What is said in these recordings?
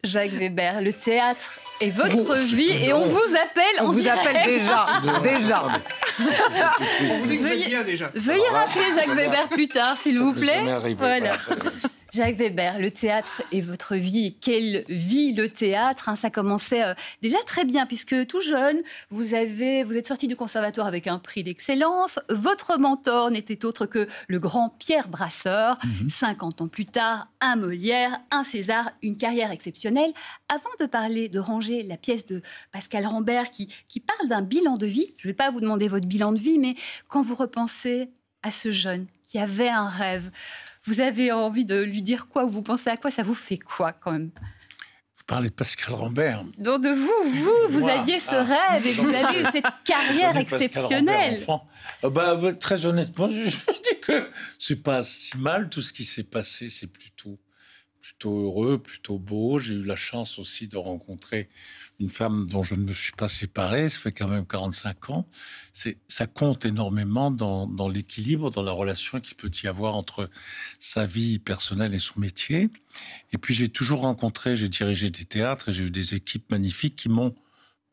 Jacques Weber, le théâtre est votre vie et on vous appelle. On vous appelle déjà. On vous dit que vous êtes bien déjà. Veuillez rappeler Jacques Weber plus tard, s'il vous plaît. Voilà. Voilà. Jacques Weber, le théâtre est votre vie. Quelle vie le théâtre, hein, ça commençait déjà très bien puisque tout jeune, vous êtes sorti du conservatoire avec un prix d'excellence. Votre mentor n'était autre que le grand Pierre Brasseur. 50 ans plus tard, un Molière, un César, une carrière exceptionnelle. Avant de parler, de ranger la pièce de Pascal Rambert qui parle d'un bilan de vie, je ne vais pas vous demander votre bilan de vie, mais quand vous repensez à ce jeune qui avait un rêve, vous avez envie de lui dire quoi ou vous pensez à quoi? Ça vous fait quoi quand même? Vous parlez de Pascal Rambert. Donc de vous aviez ce rêve et vous avez eu cette carrière exceptionnelle. Très honnêtement, je dis que c'est pas si mal tout ce qui s'est passé. C'est plutôt heureux, plutôt beau. J'ai eu la chance aussi de rencontrer une femme dont je ne me suis pas séparé. Ça fait quand même 45 ans. Ça compte énormément dans l'équilibre, dans la relation qu'il peut y avoir entre sa vie personnelle et son métier. Et puis j'ai dirigé des théâtres et j'ai eu des équipes magnifiques qui m'ont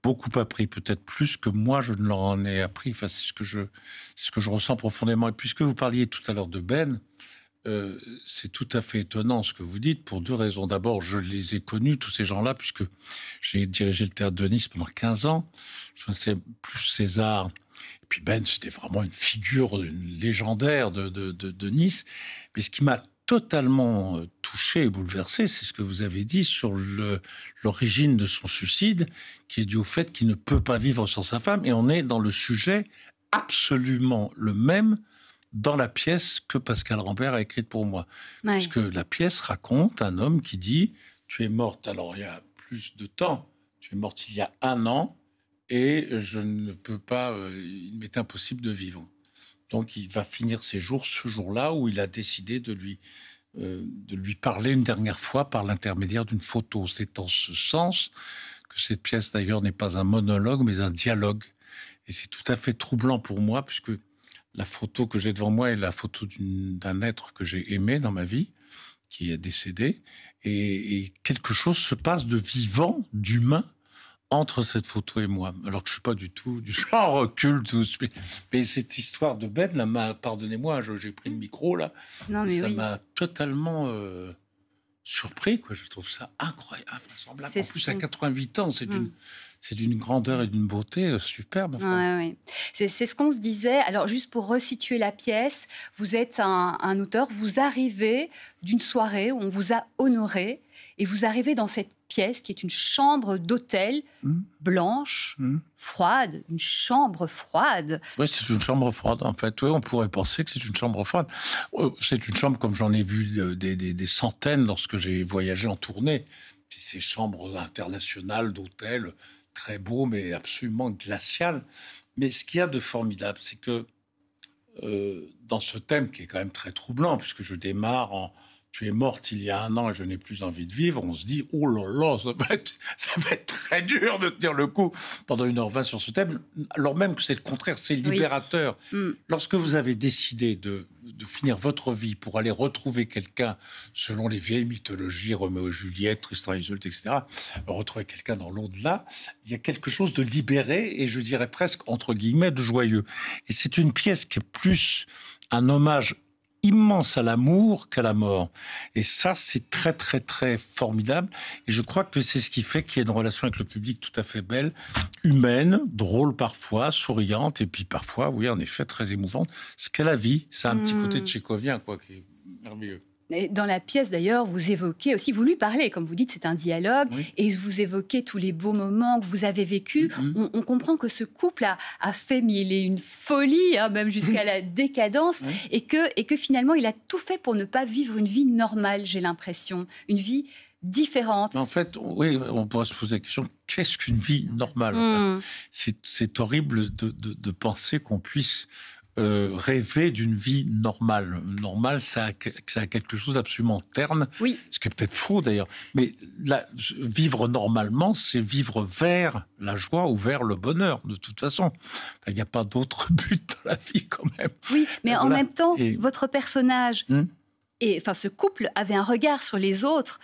beaucoup appris, peut-être plus que moi je ne leur en ai appris. Enfin, c'est ce que je ressens profondément. Et puisque vous parliez tout à l'heure de Ben, c'est tout à fait étonnant ce que vous dites pour deux raisons. D'abord, je les ai connus, tous ces gens-là, puisque j'ai dirigé le théâtre de Nice pendant 15 ans. Je sais plus César. Et puis Ben, c'était vraiment une figure légendaire de Nice. Mais ce qui m'a totalement touché et bouleversé, c'est ce que vous avez dit sur l'origine de son suicide, qui est dû au fait qu'il ne peut pas vivre sans sa femme. Et on est dans le sujet absolument le même dans la pièce que Pascal Rambert a écrite pour moi. Ouais. Puisque la pièce raconte un homme qui dit « Tu es morte, alors il y a plus de temps, tu es morte il y a 1 an, et je ne peux pas, il m'est impossible de vivre. » Donc il va finir ses jours ce jour-là où il a décidé de lui parler une dernière fois par l'intermédiaire d'une photo. C'est en ce sens que cette pièce d'ailleurs n'est pas un monologue mais un dialogue. Et c'est tout à fait troublant pour moi puisque la photo que j'ai devant moi est la photo d'un être que j'ai aimé dans ma vie, qui est décédé. Et quelque chose se passe de vivant, d'humain, entre cette photo et moi. Alors que je ne suis pas du tout du genre culte. Mais cette histoire de Ben, pardonnez-moi, j'ai pris le micro, là. Non, mais ça m'a totalement surpris, quoi. Je trouve ça incroyable, invraisemblable. En plus, à 88 ans, c'est d'une grandeur et d'une beauté superbe. Enfin. Ouais. C'est ce qu'on se disait. Alors, juste pour resituer la pièce, vous êtes un auteur, vous arrivez d'une soirée où on vous a honoré et vous arrivez dans cette pièce qui est une chambre d'hôtel blanche, froide, une chambre froide. Oui, c'est une chambre froide, en fait. Oui, on pourrait penser que c'est une chambre froide. C'est une chambre comme j'en ai vu des centaines lorsque j'ai voyagé en tournée. Ces chambres internationales d'hôtels, très beau, mais absolument glacial. Mais ce qu'il y a de formidable, c'est que dans ce thème qui est quand même très troublant, puisque je démarre en « Tu es morte il y a 1 an et je n'ai plus envie de vivre », on se dit « Oh là là, ça va être très dur de tenir le coup pendant 1h20 sur ce thème », alors même que c'est le contraire, c'est libérateur. Oui. Lorsque vous avez décidé de finir votre vie pour aller retrouver quelqu'un, selon les vieilles mythologies, Roméo et Juliette, Tristan et Isolde, etc., retrouver quelqu'un dans l'au-delà, il y a quelque chose de libéré et je dirais presque, entre guillemets, de joyeux. Et c'est une pièce qui est plus un hommage immense à l'amour qu'à la mort. Et ça, c'est très, très, très formidable. Et je crois que c'est ce qui fait qu'il y a une relation avec le public tout à fait belle, humaine, drôle parfois, souriante, et puis parfois, oui, en effet, très émouvante. Ce qu'est la vie, ça a un petit côté tchékovien, quoi, qui est merveilleux. Et dans la pièce, d'ailleurs, vous évoquez aussi, vous lui parlez, comme vous dites, c'est un dialogue, et vous évoquez tous les beaux moments que vous avez vécus. On comprend que ce couple a fait mille et une folie, hein, même jusqu'à la décadence, et que finalement, il a tout fait pour ne pas vivre une vie normale, j'ai l'impression, une vie différente. En fait, oui, on pourrait se poser la question, qu'est-ce qu'une vie normale? Enfin, c'est horrible de penser qu'on puisse rêver d'une vie normale. Normale, ça a quelque chose d'absolument terne, ce qui est peut-être faux d'ailleurs. Mais vivre normalement, c'est vivre vers la joie ou vers le bonheur, de toute façon. Il n'y a pas d'autre but dans la vie quand même. Oui, mais en même temps, votre personnage, ce couple avait un regard sur les autres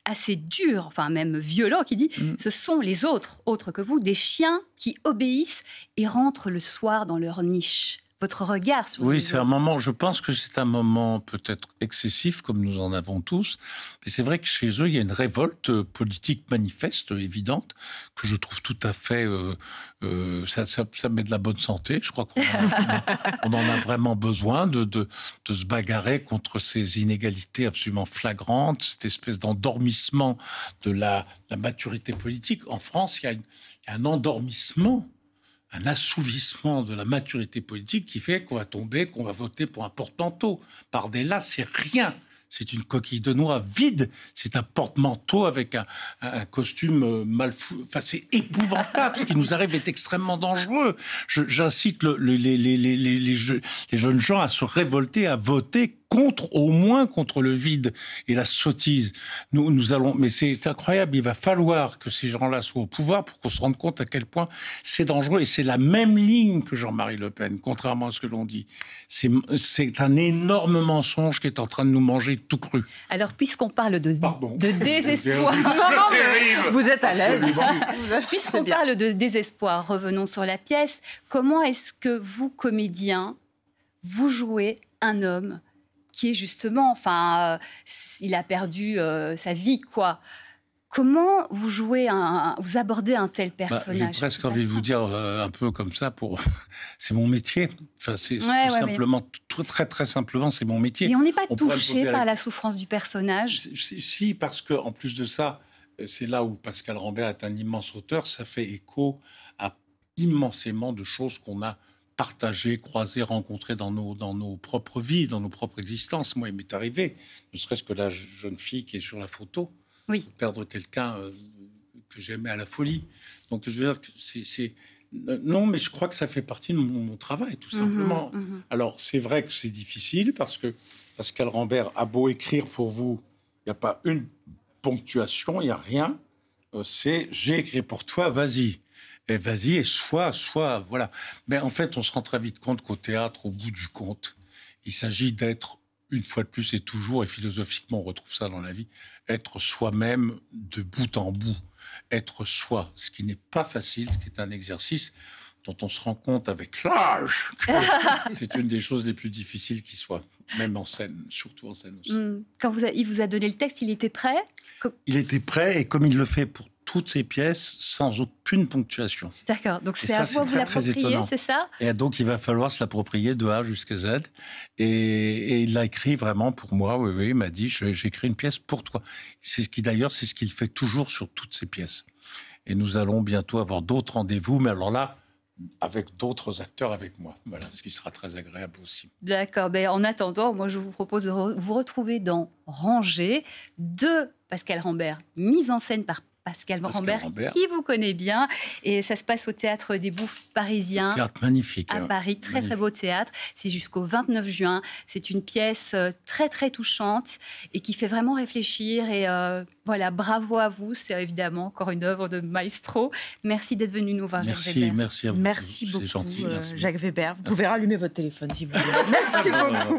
assez dur, enfin même violent, qui dit « Ce sont les autres que vous, des chiens qui obéissent et rentrent le soir dans leur niche ». Votre regard sur Oui, c'est un moment, je pense que c'est un moment peut-être excessif, comme nous en avons tous, mais c'est vrai que chez eux, il y a une révolte politique manifeste, évidente, que je trouve tout à fait... ça met de la bonne santé, je crois qu'on on en a vraiment besoin de se bagarrer contre ces inégalités absolument flagrantes, cette espèce d'endormissement de la maturité politique. En France, il y a un endormissement, un assouvissement de la maturité politique qui fait qu'on va tomber, qu'on va voter pour un porte-manteau. Par-delà, c'est rien. C'est une coquille de noix vide. C'est un porte-manteau avec un costume mal fou. Enfin, c'est épouvantable. Ce qui nous arrive est extrêmement dangereux. J'incite les jeunes gens à se révolter, à voter au moins contre le vide et la sottise. Nous allons, mais c'est incroyable. Il va falloir que ces gens-là soient au pouvoir pour qu'on se rende compte à quel point c'est dangereux. Et c'est la même ligne que Jean-Marie Le Pen, contrairement à ce que l'on dit. C'est un énorme mensonge qui est en train de nous manger tout cru. Alors, puisqu'on parle de désespoir... Vous êtes à l'aise. Puisqu'on parle de désespoir, revenons sur la pièce. Comment est-ce que vous, comédien, vous jouez un homme qui est justement, il a perdu sa vie, quoi. Comment vous jouez, vous abordez un tel personnage? J'ai presque envie de vous dire un peu comme ça, c'est mon métier. Enfin, c'est tout simplement, très très simplement, c'est mon métier. Mais on n'est pas touché par la souffrance du personnage? Si, parce que en plus de ça, c'est là où Pascal Rambert est un immense auteur, ça fait écho à immensément de choses qu'on a partagées, croisées, rencontrées dans nos propres vies, dans nos propres existences. Moi, il m'est arrivé, ne serait-ce que la jeune fille qui est sur la photo, de perdre quelqu'un que j'aimais à la folie. Donc, je veux dire que non, mais je crois que ça fait partie de mon travail, tout simplement. Alors, c'est vrai que c'est difficile, parce que Pascal Rambert a beau écrire pour vous, il n'y a pas une ponctuation, il n'y a rien. C'est « j'ai écrit pour toi, vas-y ». Et vas-y, et sois, voilà. Mais en fait, on se rend très vite compte qu'au théâtre, au bout du compte, il s'agit d'être, une fois de plus et toujours, et philosophiquement, on retrouve ça dans la vie, être soi-même de bout en bout. Être soi, ce qui n'est pas facile, ce qui est un exercice dont on se rend compte avec l'âge que c'est une des choses les plus difficiles qui soit, même en scène, surtout en scène aussi. Quand il vous a donné le texte, il était prêt? Il était prêt, et comme il le fait pour toutes ces pièces, sans aucune ponctuation. D'accord, donc c'est à vous l'approprier, c'est ça? Et donc il va falloir se l'approprier de A jusqu'à Z. Et il l'a écrit vraiment pour moi, oui, il m'a dit, j'écris une pièce pour toi. C'est ce qu'il fait toujours sur toutes ses pièces. Et nous allons bientôt avoir d'autres rendez-vous, mais alors là, avec d'autres acteurs avec moi. Voilà, ce qui sera très agréable aussi. D'accord. En attendant, moi, je vous propose de vous retrouver dans Rangers de Pascal Rambert, mise en scène par Pascal Rambert, qui vous connaît bien. Et ça se passe au Théâtre des Bouffes parisien. Théâtre magnifique. À Paris, très très beau théâtre. C'est jusqu'au 29 juin. C'est une pièce très très touchante et qui fait vraiment réfléchir. Et voilà, bravo à vous. C'est évidemment encore une œuvre de maestro. Merci d'être venu nous voir, Jacques Weber. Merci à vous. Merci beaucoup, gentil, Jacques Weber. Vous pouvez rallumer votre téléphone si vous voulez. Merci beaucoup.